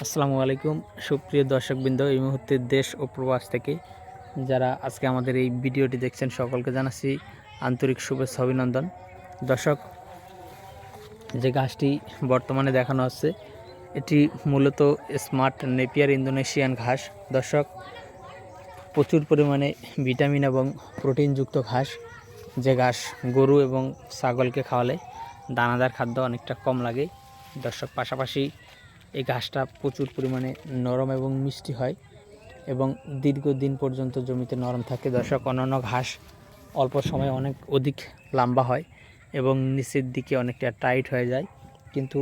আসসালামু আলাইকুম সুপ্রিয় দর্শকবৃন্দ, এই মুহূর্তে দেশ ও প্রবাস থেকে যারা আজকে আমাদের এই ভিডিওটি দেখছেন সকলকে জানাচ্ছি আন্তরিক শুভেচ্ছা অভিনন্দন। দর্শক, যে গাছটি বর্তমানে দেখানো হচ্ছে এটি মূলত স্মার্ট নেপিয়ার ইন্দোনেশিয়ান ঘাস। দর্শক, প্রচুর পরিমাণে ভিটামিন এবং প্রোটিনযুক্ত ঘাস, যে ঘাস গরু এবং ছাগলকে খাওয়ালে দানাদার খাদ্য অনেকটা কম লাগে। দর্শক, পাশাপাশি এই ঘাসটা প্রচুর পরিমাণে নরম এবং মিষ্টি হয় এবং দীর্ঘদিন পর্যন্ত জমিতে নরম থাকে। দর্শক, অন্যান্য ঘাস অল্প সময়ে অনেক অধিক লম্বা হয় এবং নিচের দিকে অনেকটা টাইট হয়ে যায়, কিন্তু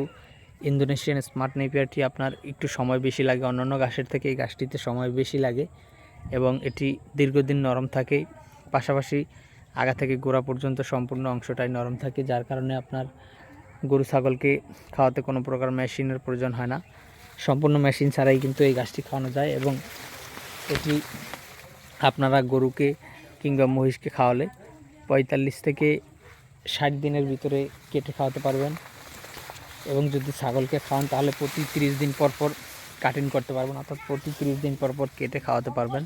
ইন্দোনেশিয়ান স্মার্ট নেপিয়ারটি আপনার একটু সময় বেশি লাগে। অন্যান্য ঘাসের থেকে এই ঘাসটিতে সময় বেশি লাগে এবং এটি দীর্ঘদিন নরম থাকে। পাশাপাশি আগা থেকে গোড়া পর্যন্ত সম্পূর্ণ অংশটাই নরম থাকে, যার কারণে আপনার গরু ছাগলকে খাওয়াতে কোনো প্রকার মেশিনের প্রয়োজন হয় না। সম্পূর্ণ মেশিন ছাড়াই কিন্তু এই ঘাসটি খাওয়ানো যায় এবং এটি আপনারা গরুকে কিংবা মহিষকে খাওয়ালে 45 থেকে 60 দিনের ভিতরে কেটে খাওয়াতে পারবেন এবং যদি ছাগলকে খাওয়ান তাহলে প্রতি 30 দিন পর পর কাটিং করতে পারবেন, অর্থাৎ প্রতি 30 দিন পর পর কেটে খাওয়াতে পারবেন।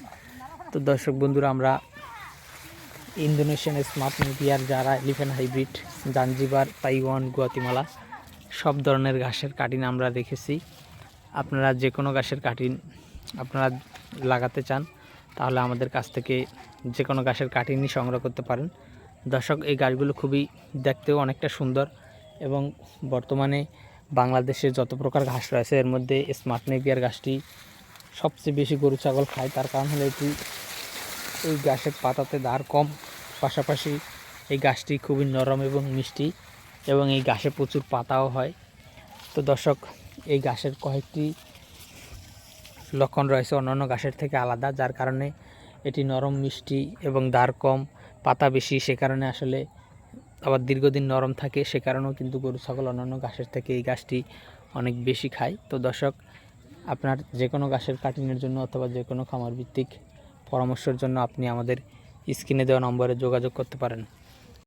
তো দর্শক বন্ধুরা, আমরা ইন্দোনেশিয়ান স্মার্ট নেপিয়ার, যারা elephant hybrid, Zanzibar, Taiwan, Guatemala সব ধরনের ঘাসের কাটিং আমরা রেখেছি। আপনারা যে কোনো ঘাসের কাটিং আপনারা লাগাতে চান তাহলে আমাদের কাছ থেকে যে কোনো ঘাসের কাটিংই সংগ্রহ করতে পারেন। দর্শক, এই গাছগুলো খুবই দেখতেও অনেকটা সুন্দর এবং বর্তমানে বাংলাদেশে যত প্রকার ঘাস রয়েছে এর মধ্যে স্মার্ট নেপিয়ার ঘাসটি সবচেয়ে বেশি গরু ছাগল খায়। তার কারণ হলো এটি এই ঘাসের পাতাতে ধার কম, পাশাপাশি এই গাছটি খুবই নরম এবং মিষ্টি এবং এই ঘাসে প্রচুর পাতাও হয়। তো দর্শক, এই ঘাসের কয়েকটি লক্ষণ রয়েছে অন্যান্য ঘাসের থেকে আলাদা, যার কারণে এটি নরম, মিষ্টি এবং ধার কম, পাতা বেশি, সে কারণে আসলে আবার দীর্ঘদিন নরম থাকে। সে কারণেও কিন্তু গরু ছাগল অন্যান্য ঘাসের থেকে এই ঘাসটি অনেক বেশি খায়। তো দর্শক, আপনার যে কোনো ঘাসের কাটিংয়ের জন্য অথবা যে কোনো খামার ভিত্তিক পরামর্শের জন্য আপনি আমাদের স্ক্রিনে দেওয়া নম্বরে যোগাযোগ করতে পারেন।